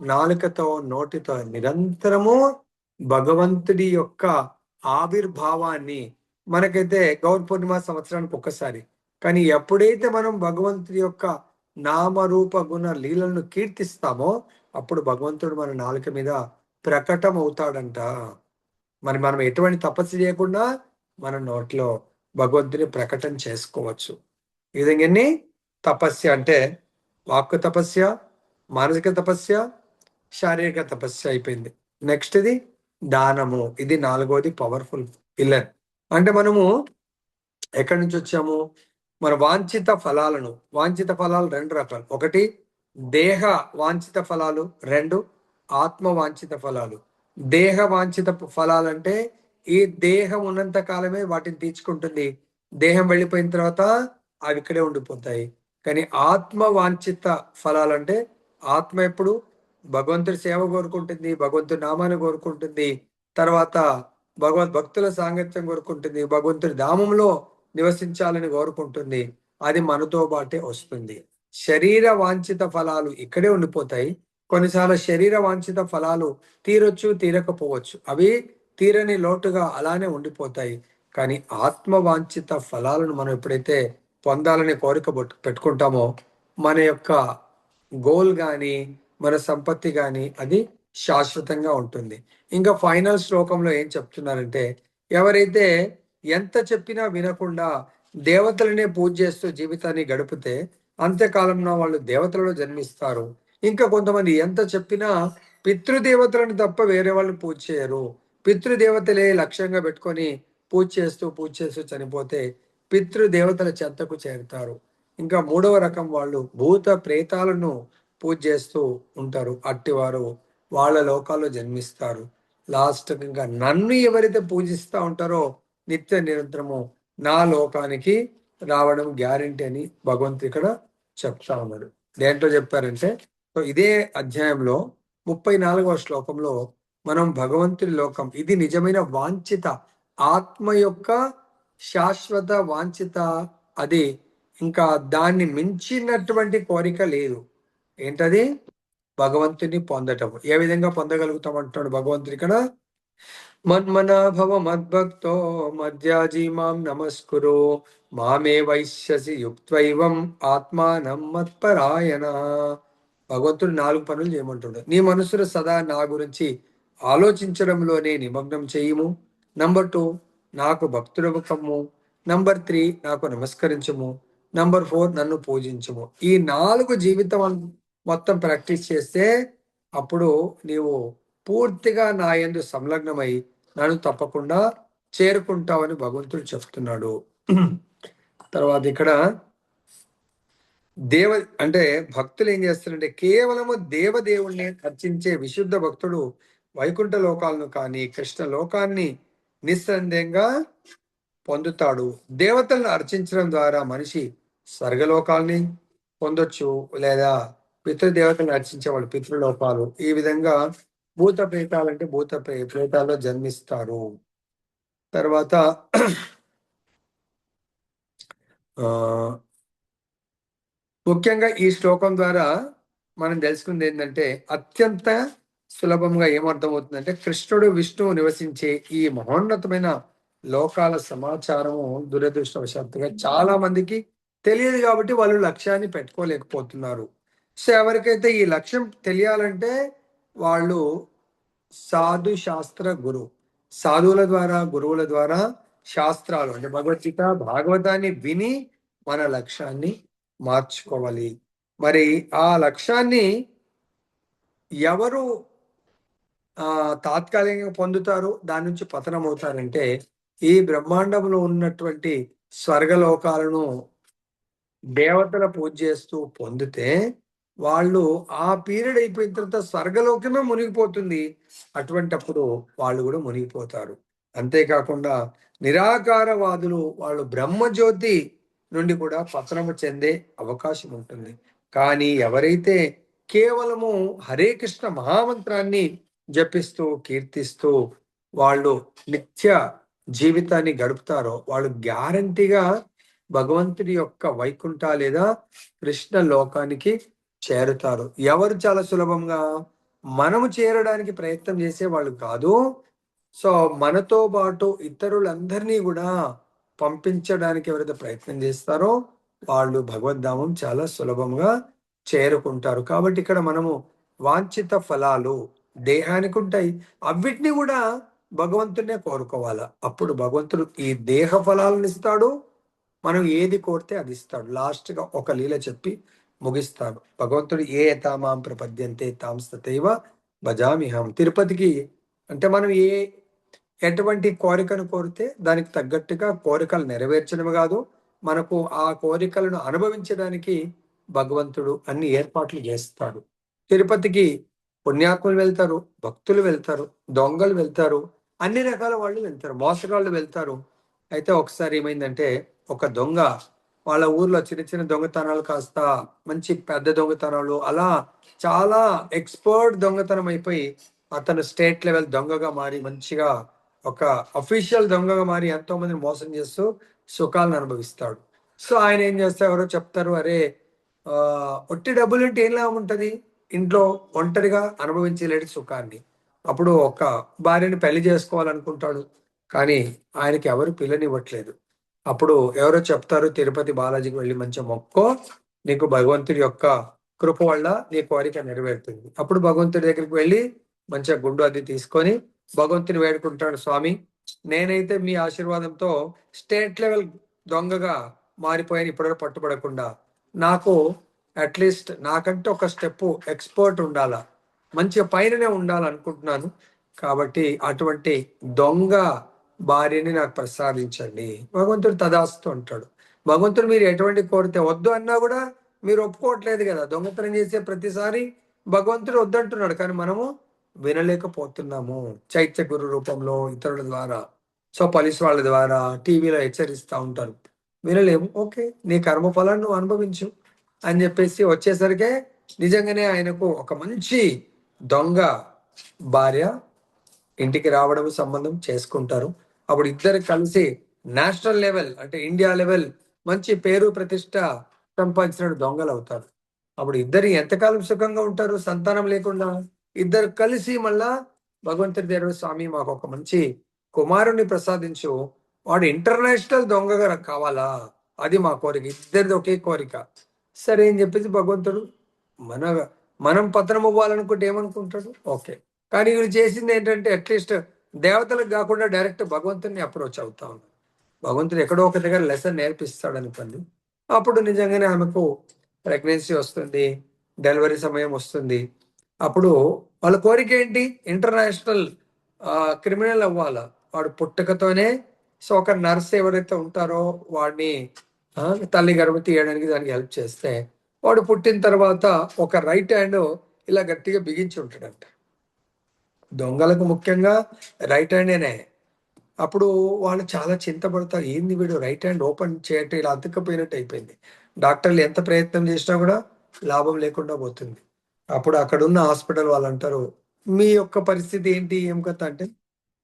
నాలుకతో నోటితో నిరంతరము భగవంతుడి యొక్క ఆవిర్భావాన్ని, మనకైతే గౌర పూర్ణిమ సంవత్సరానికి ఒక్కసారి, కానీ ఎప్పుడైతే మనం భగవంతుడి యొక్క నామరూప గుణ లీలలను కీర్తిస్తామో అప్పుడు భగవంతుడు మన నాలుక మీద ప్రకటం అవుతాడంట. మరి మనం ఎటువంటి తపస్సు చేయకుండా మన నోట్లో భగవంతుని ప్రకటన చేసుకోవచ్చు. ఈ విధంగా తపస్య అంటే వాక్కు తపస్య, మానసిక తపస్య, శారీరక తపస్య అయిపోయింది. నెక్స్ట్ ఇది దానము. ఇది నాలుగోది పవర్ఫుల్ పిల్లర్. అంటే మనము ఎక్కడి నుంచి వచ్చాము? మన వాంఛిత ఫలాలు 2 రకాలు. ఒకటి దేహ వాంఛిత ఫలాలు, 2 ఆత్మ వాంఛిత ఫలాలు. దేహ వాంఛిత ఫలాలంటే ఈ దేహం ఉన్నంత కాలమే వాటిని తీర్చుకుంటుంది. దేహం వెళ్ళిపోయిన తర్వాత అవి ఇక్కడే ఉండిపోతాయి. కానీ ఆత్మ వాంఛిత ఫలాలంటే ఆత్మ ఎప్పుడు భగవంతుడి సేవ కోరుకుంటుంది, భగవంతుడి నామాన్ని కోరుకుంటుంది, తర్వాత భక్తుల సాంగత్యం కోరుకుంటుంది, భగవంతుడి ధామంలో నివసించాలని కోరుకుంటుంది. అది మనతో బాటే వస్తుంది. శరీర వాంఛిత ఫలాలు ఇక్కడే ఉండిపోతాయి. కొన్నిసార్లు శరీర వాంఛిత ఫలాలు తీరొచ్చు, తీరకపోవచ్చు. అవి తీరని లోటుగా అలానే ఉండిపోతాయి. కానీ ఆత్మ వాంఛిత ఫలాలను మనం ఎప్పుడైతే పొందాలనే కోరిక పెట్టుకుంటామో, మన యొక్క గోల్ గాని, మన సంపత్తి గాని అది శాశ్వతంగా ఉంటుంది. ఇంకా ఫైనల్ శ్లోకంలో ఏం చెప్తున్నారంటే, ఎవరైతే ఎంత చెప్పినా వినకుండా దేవతలనే పూజ చేస్తూ జీవితాన్ని గడిపితే అంత్యకాలంలో వాళ్ళు దేవతలలో జన్మిస్తారు. ఇంకా కొంతమంది ఎంత చెప్పినా పితృదేవతలను తప్ప వేరే వాళ్ళు పూజ చేయరు. పితృదేవతలే లక్ష్యంగా పెట్టుకొని పూజ చేస్తూ చనిపోతే పితృదేవతల చెంతకు చేరుతారు. ఇంకా మూడవ రకం వాళ్ళు భూత ప్రేతాలను పూజ చేస్తూ ఉంటారు. అట్టివారు వాళ్ళ లోకాల్లో జన్మిస్తారు. లాస్ట్ ఇంకా నన్ను ఎవరైతే పూజిస్తూ ఉంటారో నిత్య నిరంతరము నా లోకానికి రావడం గ్యారంటీ అని భగవంతుడు ఇక్కడ చెప్తా ఉన్నాడు. దేంట్లో చెప్పారంటే, సో ఇదే అధ్యాయంలో 34వ శ్లోకంలో మనం భగవంతుడి లోకం ఇది నిజమైన వాంఛిత ఆత్మ యొక్క శాశ్వత వాంఛిత, అది ఇంకా దాన్ని మించినటువంటి కోరిక లేదు. ఏంటది? భగవంతుని పొందటం. ఏ విధంగా పొందగలుగుతాం అంటున్నాడు భగవంతుడు ఇక్కడ. మన్మనాభవ మద్భక్తో మధ్యాజీ మాం నమస్కురు మామే వైశ్యసి యుక్త్వైవం ఆత్మానం మత్పరాయణ. భగవంతుడు 4 పనులు చేయమంటున్నాడు. నీ మనసును సదా నా గురించి ఆలోచించడంలోనే నిమగ్నం చేయుము. నంబర్ 2, నాకు భక్తుడవు కమ్ము. నంబర్ 3, నాకు నమస్కరించము. నంబర్ 4, నన్ను పూజించము. ఈ 4 జీవితం మొత్తం ప్రాక్టీస్ చేస్తే అప్పుడు నీవు పూర్తిగా నా యందు సంలగ్నమై నన్ను తప్పకుండా చేరుకుంటావని భగవంతుడు చెప్తున్నాడు. తర్వాత ఇక్కడ అంటే భక్తులు ఏం చేస్తారంటే కేవలము దేవదేవుణ్ణి అర్చించే విశుద్ధ భక్తుడు వైకుంఠ లోకాలను కానీ కృష్ణ లోకాన్ని నిస్సందేహంగా పొందుతాడు. దేవతలను అర్చించడం ద్వారా మనిషి స్వర్గలోకాల్ని పొందొచ్చు, లేదా పితృదేవతలను అర్చించే వాళ్ళు పితృలోకాలు. ఈ విధంగా భూత ప్రేతాలంటే ప్రేతాల్లో జన్మిస్తారు. తర్వాత ముఖ్యంగా ఈ శ్లోకం ద్వారా మనం తెలుసుకుంది ఏంటంటే, అత్యంత సులభంగా ఏమర్థమవుతుందంటే, కృష్ణుడు విష్ణువు నివసించే ఈ మహోన్నతమైన లోకాల సమాచారము దురదృష్టవశాత్తుగా చాలా మందికి తెలియదు కాబట్టి వాళ్ళు లక్ష్యాన్ని పెట్టుకోలేకపోతున్నారు. సో ఎవరికైతే ఈ లక్ష్యం తెలియాలంటే వాళ్ళు సాధు శాస్త్ర గురు, సాధువుల ద్వారా గురువుల ద్వారా శాస్త్రాలు అంటే భగవద్గీత భాగవతాన్ని విని మన లక్ష్యాన్ని మార్చుకోవాలి. మరి ఆ లక్ష్యాన్ని ఎవరు తాత్కాలికంగా పొందుతారు, దాని నుంచి పతనం అవుతారంటే ఈ బ్రహ్మాండంలో ఉన్నటువంటి స్వర్గలోకాలను దేవతల పూజ చేస్తూ పొందితే వాళ్ళు ఆ పీరియడ్ అయిపోయిన తర్వాత స్వర్గలోకమే మునిగిపోతుంది. అటువంటప్పుడు వాళ్ళు కూడా మునిగిపోతారు. అంతేకాకుండా నిరాకారవాదులు వాళ్ళు బ్రహ్మజ్యోతి నుండి కూడా పతనము చెందే అవకాశం ఉంటుంది. కానీ ఎవరైతే కేవలము హరే కృష్ణ మహామంత్రాన్ని జపిస్తూ కీర్తిస్తూ వాళ్ళు నిత్య జీవితాన్ని గడుపుతారో వాళ్ళు గ్యారంటీగా భగవంతుడి యొక్క వైకుంఠ లేదా కృష్ణ లోకానికి చేరుతారు. ఎవరు చాలా సులభంగా? మనము చేరడానికి ప్రయత్నం చేసే వాళ్ళు కాదు. సో మనతో పాటు ఇతరులందరినీ కూడా పంపించడానికి ఎవరైతే ప్రయత్నం చేస్తారో వాళ్ళు భగవద్ధామం చాలా సులభంగా చేరుకుంటారు. కాబట్టి ఇక్కడ మనము వాంఛిత ఫలాలు దేహానికి ఉంటాయి, అవిటిని కూడా భగవంతుడినే కోరుకోవాలా. అప్పుడు భగవంతుడు ఈ దేహ ఫలాలను ఇస్తాడు, మనం ఏది కోరితే అది ఇస్తాడు. లాస్ట్ గా ఒక లీల చెప్పి ముగిస్తాడు. భగవంతుడు ఏ తామాం ప్రపద్యంతే తాంస్తైవ భజామిహం. తిరుపతికి అంటే మనం ఎటువంటి కోరికను కోరితే దానికి తగ్గట్టుగా కోరికలు నెరవేర్చడం కాదు, మనకు ఆ కోరికలను అనుభవించడానికి భగవంతుడు అన్ని ఏర్పాట్లు చేస్తాడు. తిరుపతికి పుణ్యాత్ములు వెళ్తారు, భక్తులు వెళ్తారు, దొంగలు వెళ్తారు, అన్ని రకాల వాళ్ళు వెళ్తారు, మోసగాళ్ళు వెళ్తారు. అయితే ఒకసారి ఏమైందంటే ఒక దొంగ వాళ్ళ ఊర్లో చిన్న చిన్న దొంగతనాలు కాస్త మంచి పెద్ద దొంగతనాలు అలా చాలా ఎక్స్‌పర్ట్ దొంగతనం అయిపోయి, అతను స్టేట్ లెవెల్ దొంగగా మారి మంచిగా ఒక అఫీషియల్ దొంగగా మారి ఎంతో మందిని మోసం చేస్తూ సుఖాలను అనుభవిస్తాడు. సో, ఆయనేం చేస్తారు ఎవరో చెప్తారు, "అరే! ఒట్టి డబ్బులుంటే ఏం లాభం ఉంటది? ఇంట్లో ఒంటరిగా అనుభవించలేడు సుఖాన్ని." అప్పుడు ఒక భార్యని పెళ్లి చేసుకోవాలనుకుంటాడు. కానీ ఆయనకి ఎవరు పిల్లనివ్వట్లేదు. అప్పుడు ఎవరో చెప్తారు, "తిరుపతి బాలాజీకి వెళ్లి మంచిగా మొక్కో. నీకు భగవంతుడి యొక్క కృప వల్ల నీ కోరిక నెరవేరుతుంది." అప్పుడు భగవంతుడి దగ్గరికి వెళ్లి మంచిగా గుండు అది తీసుకొని భగవంతుని వేడుకుంటాడు, "స్వామి, నేనైతే మీ ఆశీర్వాదంతో స్టేట్ లెవెల్ దొంగగా మారిపోయాను ఇప్పటివరకు పట్టుబడకుండా. నాకు అట్‌లీస్ట్ నాకంటే ఒక స్టెప్పు ఎక్స్‌పర్ట్ ఉండాలా. మంచిగా పైననే ఉండాలనుకుంటున్నాను. కాబట్టి అటువంటి దొంగ భార్యని నాకు ప్రసాదించండి." భగవంతుడు తదాస్తు అంటాడు. భగవంతుడు మీరు ఎటువంటి కోరితే వద్దు అన్నా గూడా మీరు ఒప్పుకోవట్లేదు గదా! దొంగతనం చేసే ప్రతిసారి భగవంతుడు వద్దంటున్నాడు. కానీ మనము వినలేకపోతున్నాము. చైత్య గురు రూపంలో, ఇతరుల ద్వారా, సో, పోలీస్ వాళ్ళ ద్వారా, టీవీలో హెచ్చరిస్తా ఉంటారు. వినలేము. ఓకే. నీ కర్మ ఫలాన్ని నువ్వు అనుభవించు అని జెప్పేసి వచ్చేసరికే నిజంగానే ఆయనకు ఒక మంచి దొంగ భార్య ఇంటికి రావడం, సంబంధం చేసుకుంటారు. అప్పుడు ఇద్దరు కలిసి నేషనల్ లెవెల్ అంటే ఇండియా లెవెల్ మంచి పేరు, ప్రతిష్ట సంపాదించిన దొంగలవుతారు. అప్పుడు ఇద్దరు ఎంతకాలం సుఖంగా ఉంటారు సంతానం లేకుండా? ఇద్దరు కలిసి మళ్ళా భగవంతుడి దగ్గర, "స్వామి, మాకొక మంచి కుమారుడిని ప్రసాదించు. వాడు ఇంటర్నేషనల్ దొంగగా కావాలా? అది మా కోరిక." ఇద్దరిది ఒకే కోరిక. సరే అని చెప్పేసి భగవంతుడు మన మనం పతనం అవ్వాలనుకుంటే ఏమనుకుంటాడు? ఓకే. కానీ వీళ్ళు చేసిందేంటంటే అట్‌లీస్ట్ దేవతలకు గాకుండా డైరెక్ట్ భగవంతుడిని అప్రోచ్ అవుతా ఉన్నారు. భగవంతుడు ఎక్కడో ఒక దగ్గర లెసన్ నేర్పిస్తాడనుకోండి. అప్పుడు నిజంగానే ఆమెకు ప్రెగ్నెన్సీ వస్తుంది. డెలివరీ సమయం వస్తుంది. అప్పుడు వాళ్ళ కోరికేంటి? International criminal అవ్వాల. వాడు పుట్టుకతోనే సో, ఒక నర్స్ ఎవరైతే ఉంటారో వాడిని తల్లి గర్భం తీయడానికి దానికి హెల్ప్ చేస్తే, వాడు పుట్టిన తర్వాత ఒక రైట్ హ్యాండ్ ఇలా గట్టిగా బిగించి ఉంటాడంట. దొంగలకు ముఖ్యంగా రైట్ హ్యాండేనే. అప్పుడు వాళ్ళు చాలా చింతపడతారు. ఏంది వీడు రైట్ హ్యాండ్ ఓపెన్ చేయటం ఇలా అతుక్కపోయినట్టు అయిపోయింది. డాక్టర్లు ఎంత ప్రయత్నం చేసినా గూడా లాభం లేకుండా పోతుంది. అప్పుడు అక్కడున్న హాస్పిటల్ వాళ్ళంటారు, "మీ యొక్క పరిస్థితి ఏంటి? ఏం కథ?" అంటే,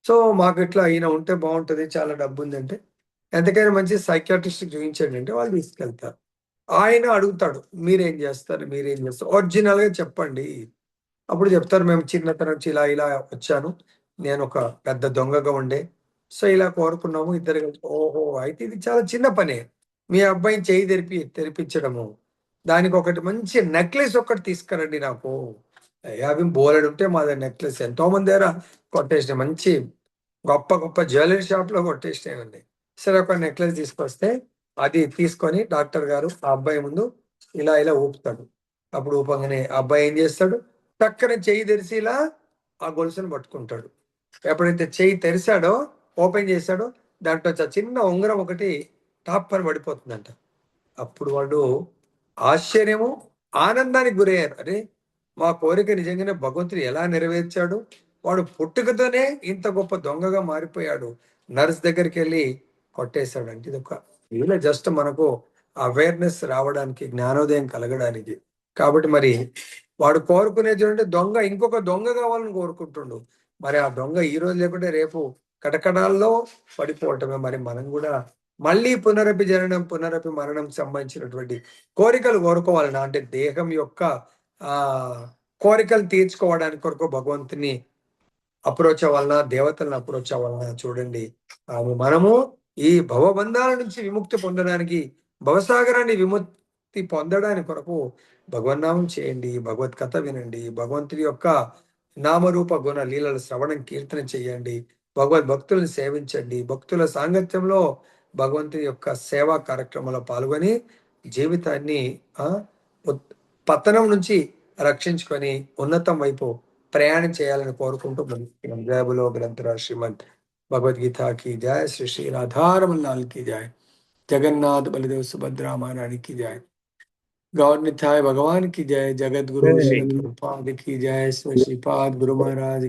"సో, మాకిట్లా ఈయన ఉంటే బావుంటది. చాలా డబ్బుందంటే." "ఎంతకైనా మంచిది సైకియాట్రిస్ట్‌కి చూయించండి" అంటే వాళ్ళు తీసుకెళ్తారు. ఆయన అడుగుతాడు, "మీరేం జేస్తారు? మీరేం జేస్తారు? ఒరిజినల్‌గా చెప్పండి." అప్పుడు చెప్తారు, "మేము చిన్నతనం నుంచి ఇలా ఇలా వచ్చాను. నేనొక పెద్ద దొంగగా ఉండే. సో, ఇలా కోరుకున్నాము ఇద్దరు కలిసి." ఓహో! అయితే ఇది చాలా చిన్న పనే. మీ అబ్బాయిని చెయ్యి తెరిపించడము. దానికొకటి మంచి నెక్లెస్ ఒక్కటి తీసుకురండి నాకు. అవి బోలెడుంటాయి మా దగ్గర నెక్లెస్. ఎంతోమంది దగ్గర కొట్టేసినాయి. మంచి గొప్ప గొప్ప జ్యువెల్లరీ షాప్‌లో కొట్టేసినయండి. సరే, ఒక నెక్లెస్ తీసుకొస్తే అది తీసుకొని డాక్టర్ గారు ఆ అబ్బాయి ముందు ఇలా ఇలా ఊపుతాడు. అప్పుడు ఊపంగానే ఆ అబ్బాయి ఏం చేస్తాడు? టక్కన చెయ్యి తెరిసి ఇలా ఆ గొలుసుని పట్టుకుంటాడు. ఎప్పుడైతే చెయ్యి తెరిసాడో, ఓపెన్ చేసాడో దాంట్లోంచి ఆ చిన్న ఉంగరం ఒకటి టాప్పని పడిపోతుందంట. అప్పుడు వాడు ఆశ్చర్యము, ఆనందానికి గురయ్యారు. అరే! మా కోరిక నిజంగానే భగవంతుడు ఎలా నెరవేర్చాడు? వాడు పుట్టుకతోనే ఇంత గొప్ప దొంగగా మారిపోయాడు. నర్స్ దగ్గరికెళ్ళి కొట్టేసాడంటే ఇదొక జస్ట్ మనకు అవేర్‌నెస్ రావడానికి, జ్ఞానోదయం కలగడానికి. కాబట్టి మరి వాడు కోరుకునేది చూడండి, దొంగ ఇంకొక దొంగ కావాలని కోరుకుంటుండు. మరి ఆ దొంగ ఈరోజు లేకుంటే రేపు కటకటాల్లో పడిపోవటమే. మరి మనం గూడా మళ్ళీ పునరపి జననం, పునరపి మరణం సంబంధించినటువంటి కోరికలు కోరుకోవాలనా? అంటే దేహం యొక్క ఆహ్, కోరికలు తీర్చుకోవడానికి కొరకు భగవంతుని అప్రోచ్ అవ్వాలనా? దేవతలను అప్రోచ్ అవ్వాలనా? చూడండి. మనము ఈ భవబంధాల నుంచి విముక్తి పొందడానికి, భవసాగరాన్ని విముక్తి పొందడానికి కొరకు భగవన్నామం చేయండి. భగవత్ కథ వినండి. భగవంతుడి యొక్క నామరూప గుణ లీలల శ్రవణం, కీర్తన చేయండి. భగవద్ భక్తులను సేవించండి. భక్తుల సాంగత్యంలో భగవంతుని యొక్క సేవా కార్యక్రమంలో పాల్గొని జీవితాన్ని ఆ! ఉత్ పతనం నుంచి రక్షించుకొని ఉన్నతం వైపు ప్రయాణం చేయాలని కోరుకుంటూ ముగిస్తున్నాం. జయ బోలో గ్రంథరాజ్ శ్రీమద్ భగవద్గీత की जय, श्री श्री राधारमण लाल की जय, जगन्नाथ बलदेव सुभद्रा महारानी की जय, गौर निताय भगवान की जय, जगत गुरु श्री प्रभुपाद की जय, श्री श्रीपाद गुरु महाराज